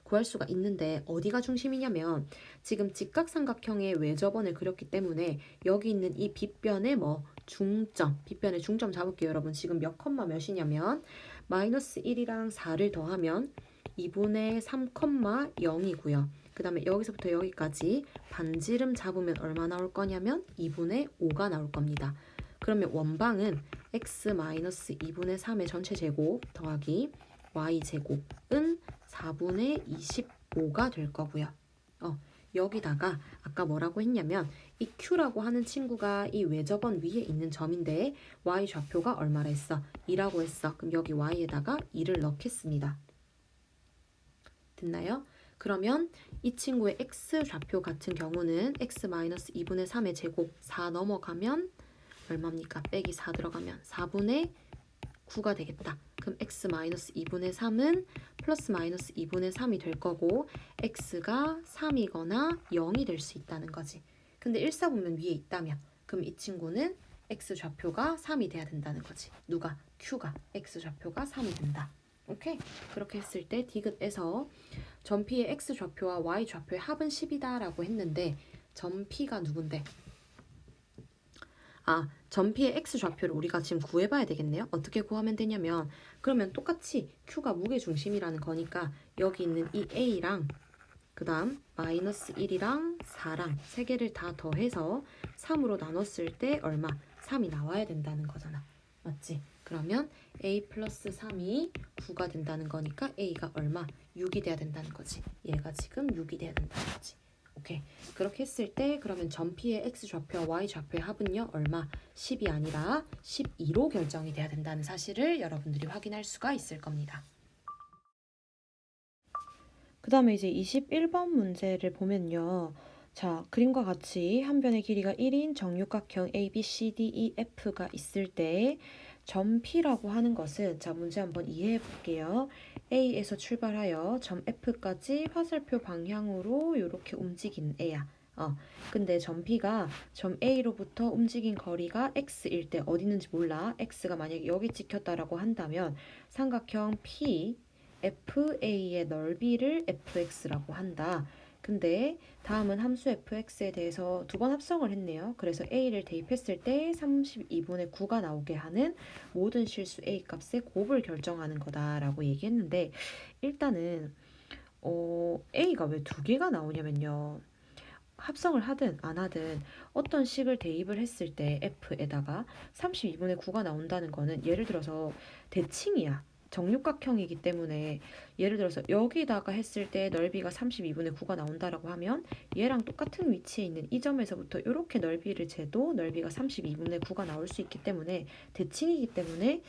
구할 수가 있는데 어디가 중심이냐면 지금 직각삼각형의 외접원을 그렸기 때문에 여기 있는 이 빗변의 중점, 빗변의 중점 잡을게요. 여러분 지금 몇 컴마 몇이냐면 -1이랑 4를 더하면 2분의 3,0이고요. 그 다음에 여기서부터 여기까지 반지름 잡으면 얼마 나올 거냐면 2분의 5가 나올 겁니다. 그러면 원방은 x-2분의 3의 전체 제곱 더하기 y제곱은 4분의 25가 될 거고요. 여기다가 아까 뭐라고 했냐면 이 Q라고 하는 친구가 이 외접원 위에 있는 점인데 y좌표가 얼마라 했어? 2라고 했어. 그럼 여기 y에다가 2를 넣겠습니다. 됐나요? 그러면 이 친구의 x좌표 같은 경우는 x-2분의 3의 제곱 4 넘어가면 얼마입니까? 빼기 4 들어가면 4분의 9가 되겠다. 그럼 x-2분의 3은 플러스-2분의 3이 될 거고 x가 3이거나 0이 될 수 있다는 거지. 근데 1사분면 위에 있다면 그럼 이 친구는 x좌표가 3이 돼야 된다는 거지. 누가? q가 x좌표가 3이 된다. 오케이? 그렇게 했을 때 디귿에서 점 P의 X좌표와 Y좌표의 합은 10이다 라고 했는데 점 P가 누군데? 전피의 x좌표를 우리가 지금 구해봐야 되겠네요. 어떻게 구하면 되냐면 그러면 똑같이 q가 무게중심이라는 거니까 여기 있는 이 a랑 그 다음 마이너스 1이랑 4랑 세 개를 다 더해서 3으로 나눴을 때 얼마? 3이 나와야 된다는 거잖아. 맞지? 그러면 a 플러스 3이 9가 된다는 거니까 a가 얼마? 6이 돼야 된다는 거지. 얘가 지금 6이 돼야 된다는 거지. 오케이. 그렇게 했을 때 그러면 전피의 x좌표와 y좌표의 합은요. 얼마? 10이 아니라 12로 결정이 돼야 된다는 사실을 여러분들이 확인할 수가 있을 겁니다. 그 다음에 이제 21번 문제를 보면요. 자, 그림과 같이 한 변의 길이가 1인 정육각형 A, B, C, D, E, F가 있을 때 점 P라고 하는 것은 자, 문제 한번 이해해 볼게요. A에서 출발하여 점 F까지 화살표 방향으로 이렇게 움직이는 애야. 근데 점 P가 점 A로부터 움직인 거리가 X일 때 어디 있는지 몰라. X가 만약에 여기 찍혔다라고 한다면 삼각형 P FA의 넓이를 fx라고 한다. 근데 다음은 함수 fx에 대해서 두 번 합성을 했네요. 그래서 a를 대입했을 때 32분의 9가 나오게 하는 모든 실수 a 값의 곱을 결정하는 거다라고 얘기했는데 일단은 a가 왜 두 개가 나오냐면요. 합성을 하든 안 하든 어떤 식을 대입을 했을 때 f에다가 32분의 9가 나온다는 거는 예를 들어서 대칭이야. 정육각형이기 때문에 예를 들어서 여기다가 했을 때 넓이가 32분의 9가 나온다라고 하면 얘랑 똑같은 위치에 있는 이 점에서부터 이렇게 넓이를 재도 넓이가 32분의 9가 나올 수 있기 때문에 대칭이기 때문에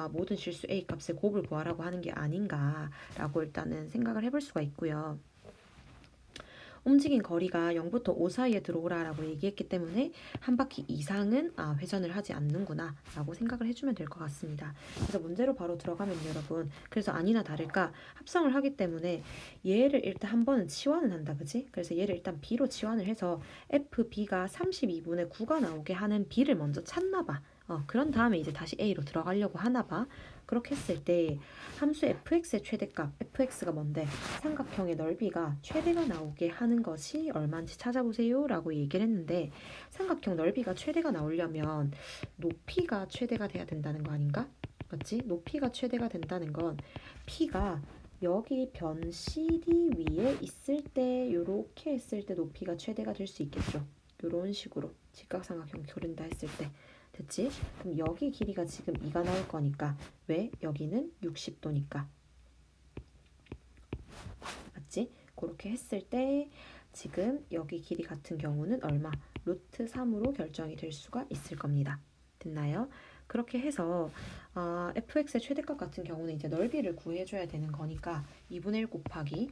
모든 실수 a 값의 곱을 구하라고 하는 게 아닌가라고 일단은 생각을 해볼 수가 있고요. 움직인 거리가 0부터 5 사이에 들어오라라고 얘기했기 때문에 한 바퀴 이상은 회전을 하지 않는구나 라고 생각을 해주면 될 것 같습니다. 그래서 문제로 바로 들어가면 여러분 그래서 아니나 다를까 합성을 하기 때문에 얘를 일단 한 번은 치환을 한다 그지? 그래서 얘를 일단 b로 치환을 해서 fb가 32분의 9가 나오게 하는 b를 먼저 찾나 봐. 그런 다음에 이제 다시 a로 들어가려고 하나 봐. 그렇게 했을 때 함수 fx의 최대값 fx가 뭔데 삼각형의 넓이가 최대가 나오게 하는 것이 얼마인지 찾아보세요 라고 얘기를 했는데 삼각형 넓이가 최대가 나오려면 높이가 최대가 돼야 된다는 거 아닌가? 맞지? 높이가 최대가 된다는 건 p가 여기 변 CD 위에 있을 때 요렇게 했을 때 높이가 최대가 될 수 있겠죠. 요런 식으로 직각삼각형 그린다 했을 때 됐지? 그럼 여기 길이가 지금 2가 나올 거니까 왜? 여기는 60도니까 맞지? 그렇게 했을 때 지금 여기 길이 같은 경우는 얼마? 루트 3으로 결정이 될 수가 있을 겁니다. 됐나요? 그렇게 해서 fx의 최대값 같은 경우는 이제 넓이를 구해줘야 되는 거니까 2분의 1 곱하기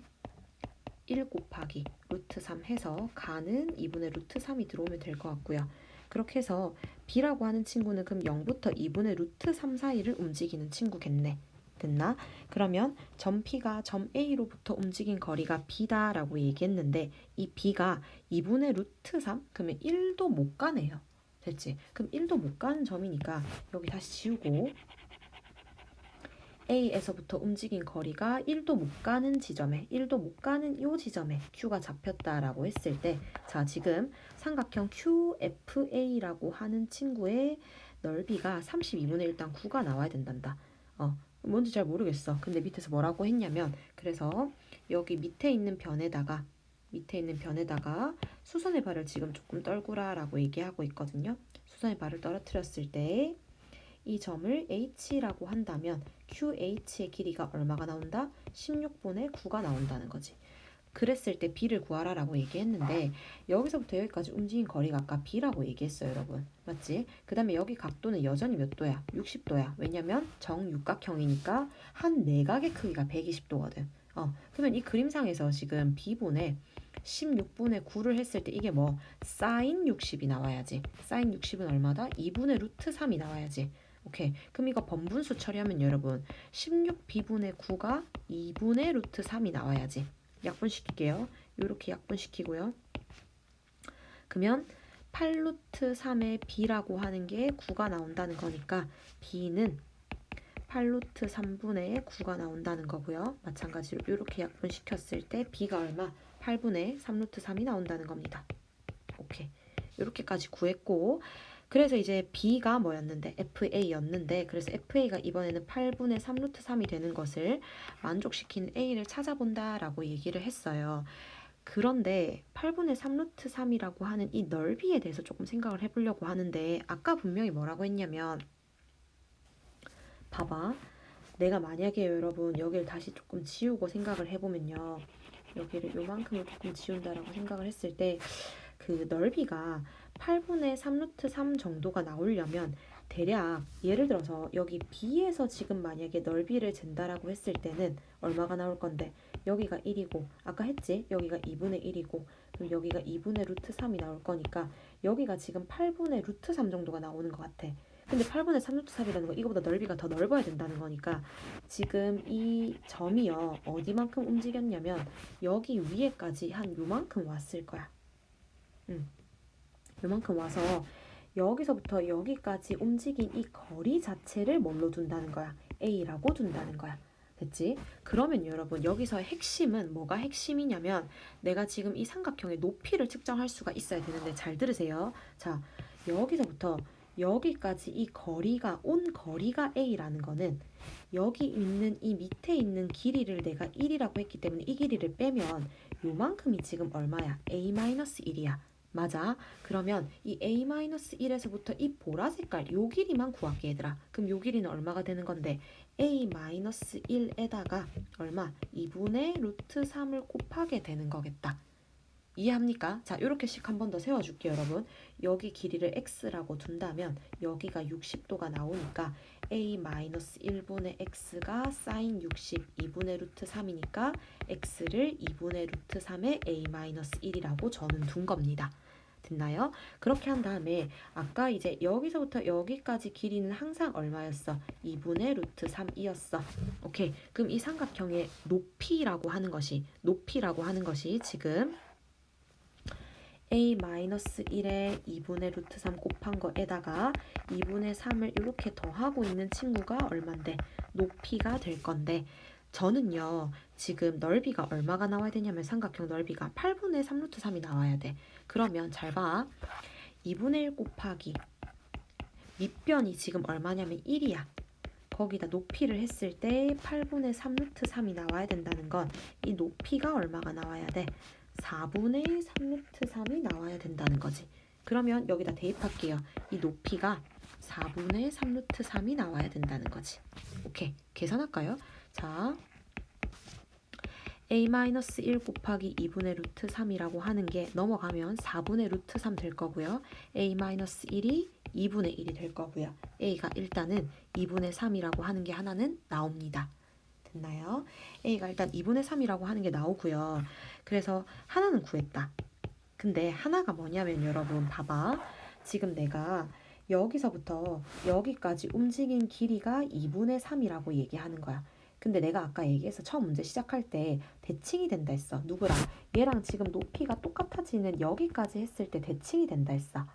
1 곱하기 루트 3 해서 가는 2분의 루트 3이 들어오면 될 것 같고요. 그렇게 해서 b라고 하는 친구는 그럼 0부터 2분의 루트 3 사이를 움직이는 친구겠네. 됐나? 그러면 점 P가 점 A로부터 움직인 거리가 B다라고 얘기했는데 이 B가 2분의 루트 3? 그러면 1도 못 가네요. 됐지? 그럼 1도 못 가는 점이니까 여기 다시 지우고 A에서부터 움직인 거리가 1도 못 가는 지점에 1도 못 가는 이 지점에 Q가 잡혔다라고 했을 때 자 지금 삼각형 QFA라고 하는 친구의 넓이가 32분의 1 일단 9가 나와야 된단다. 뭔지 잘 모르겠어. 근데 밑에서 뭐라고 했냐면 그래서 여기 밑에 있는 변에다가 수선의 발을 지금 조금 떨구라라고 얘기하고 있거든요. 수선의 발을 떨어뜨렸을 때 이 점을 H라고 한다면 QH의 길이가 얼마가 나온다? 16분의 9가 나온다는 거지. 그랬을 때 B를 구하라라고 얘기했는데 여기서부터 여기까지 움직인 거리가 아까 B라고 얘기했어요, 여러분. 맞지? 그 다음에 여기 각도는 여전히 몇 도야? 60도야. 왜냐면 정육각형이니까 한 내각의 크기가 120도거든. 그러면 이 그림상에서 지금 B분의 16분의 9를 했을 때 이게 뭐 사인 60이 나와야지. 사인 60은 얼마다? 2분의 루트 3이 나와야지. 오케이. 그럼 이거 번분수 처리하면 여러분 16b분의 9가 2분의 루트 3이 나와야지. 약분시킬게요. 이렇게 약분시키고요. 그러면 8루트 3의 b라고 하는 게 9가 나온다는 거니까 b는 8루트 3분의 9가 나온다는 거고요. 마찬가지로 이렇게 약분시켰을 때 b가 얼마? 8분의 3루트 3이 나온다는 겁니다. 오케이. 이렇게까지 구했고 그래서 이제 B가 뭐였는데 FA였는데 그래서 FA가 이번에는 8분의 3 루트 3이 되는 것을 만족시키는 A를 찾아본다라고 얘기를 했어요. 그런데 8분의 3 루트 3이라고 하는 이 넓이에 대해서 조금 생각을 해보려고 하는데 아까 분명히 뭐라고 했냐면 봐봐. 내가 만약에 여러분 여기를 다시 조금 지우고 생각을 해보면요. 여기를 요만큼을 조금 지운다라고 생각을 했을 때 그 넓이가 8분의 3 루트 3 정도가 나오려면 대략 예를 들어서 여기 B에서 지금 만약에 넓이를 잰다라고 했을 때는 얼마가 나올 건데 여기가 1이고 아까 했지? 여기가 2분의 1이고 그럼 여기가 2분의 루트 3이 나올 거니까 여기가 지금 8분의 루트 3 정도가 나오는 것 같아. 근데 8분의 3 루트 3이라는 거 이거보다 넓이가 더 넓어야 된다는 거니까 지금 이 점이요 어디만큼 움직였냐면 여기 위에까지 한 요만큼 왔을 거야. 요만큼 와서 여기서부터 여기까지 움직인 이 거리 자체를 뭘로 둔다는 거야? A라고 둔다는 거야. 됐지? 그러면 여러분 여기서 핵심은 뭐가 핵심이냐면 내가 지금 이 삼각형의 높이를 측정할 수가 있어야 되는데 잘 들으세요. 자, 여기서부터 여기까지 이 거리가 온 거리가 A라는 거는 여기 있는 이 밑에 있는 길이를 내가 1이라고 했기 때문에 이 길이를 빼면 요만큼이 지금 얼마야? A-1이야. 맞아. 그러면 이 A-1에서부터 이 보라 색깔 요 길이만 구할게 얘들아. 그럼 요 길이는 얼마가 되는 건데 A-1에다가 얼마? 2분의 루트 3을 곱하게 되는 거겠다. 이해합니까? 자, 이렇게씩 한 번 더 세워줄게요, 여러분. 여기 길이를 x라고 둔다면 여기가 60도가 나오니까 a-1분의 x가 sin 60 2분의 루트 3이니까 x를 2분의 루트 3의 a-1이라고 저는 둔 겁니다. 됐나요? 그렇게 한 다음에 아까 이제 여기서부터 여기까지 길이는 항상 얼마였어? 2분의 루트 3이었어. 오케이. 그럼 이 삼각형의 높이라고 하는 것이 지금 a-1에 2분의 루트 3 곱한 거에다가 2분의 3을 이렇게 더하고 있는 친구가 얼만데 높이가 될 건데 저는요 지금 넓이가 얼마가 나와야 되냐면 삼각형 넓이가 8분의 3 루트 3이 나와야 돼. 그러면 잘 봐. 2분의 1 곱하기 밑변이 지금 얼마냐면 1이야. 거기다 높이를 했을 때 8분의 3 루트 3이 나와야 된다는 건 이 높이가 얼마가 나와야 돼? 4분의 3 루트 3이 나와야 된다는 거지. 그러면 여기다 대입할게요. 이 높이가 4분의 3 루트 3이 나와야 된다는 거지. 오케이. 계산할까요? 자, a-1 곱하기 2분의 루트 3이라고 하는 게 넘어가면 4분의 루트 3 될 거고요. a-1이 2분의 1이 될 거고요. a가 일단은 2분의 3이라고 하는 게 하나는 나옵니다. 됐나요? a가 일단 2분의 3이라고 하는 게 나오고요. 그래서 하나는 구했다. 근데 하나가 뭐냐면 여러분 봐봐. 지금 내가 여기서부터 여기까지 움직인 길이가 2분의 3이라고 얘기하는 거야. 근데 내가 아까 얘기해서 처음 문제 시작할 때 대칭이 된다 했어. 누구랑? 얘랑 지금 높이가 똑같아지는 여기까지 했을 때 대칭이 된다 했어.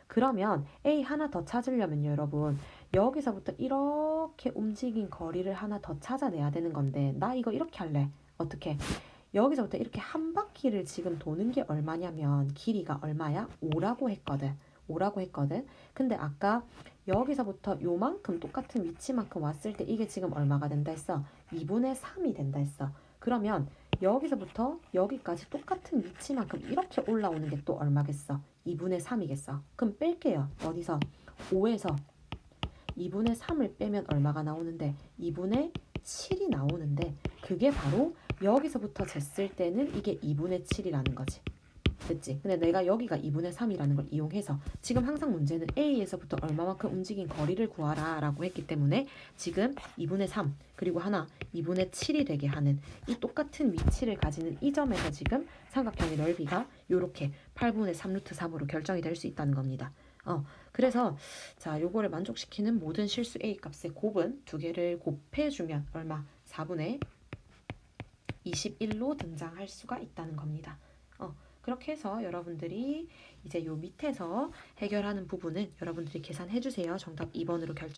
그러면 A 하나 더 찾으려면 여러분 여기서부터 이렇게 움직인 거리를 하나 더 찾아내야 되는 건데 나 이거 이렇게 할래. 어떻게? 여기서부터 이렇게 한 바퀴를 지금 도는 게 얼마냐면 길이가 얼마야? 5라고 했거든. 5라고 했거든. 근데 아까 여기서부터 요만큼 똑같은 위치만큼 왔을 때 이게 지금 얼마가 된다 했어? 2분의 3이 된다 했어. 그러면 여기서부터 여기까지 똑같은 위치만큼 이렇게 올라오는 게 또 얼마겠어? 2분의 3이겠어. 그럼 뺄게요. 어디서? 5에서 2분의 3을 빼면 얼마가 나오는데 2분의 7이 나오는데 그게 바로 여기서부터 쟀을 때는 이게 2분의 7이라는 거지. 됐지? 근데 내가 여기가 2분의 3이라는 걸 이용해서 지금 항상 문제는 A에서부터 얼마만큼 움직인 거리를 구하라 라고 했기 때문에 지금 2분의 3 그리고 하나 2분의 7이 되게 하는 이 똑같은 위치를 가지는 이 점에서 지금 삼각형의 넓이가 이렇게 8분의 3 루트 3으로 결정이 될 수 있다는 겁니다. 그래서 자 요거를 만족시키는 모든 실수 A 값의 곱은 두 개를 곱해주면 얼마? 4분의 21로 등장할 수가 있다는 겁니다. 그렇게 해서 여러분들이 이제 요 밑에서 해결하는 부분은 여러분들이 계산해 주세요. 정답 2번으로 결정.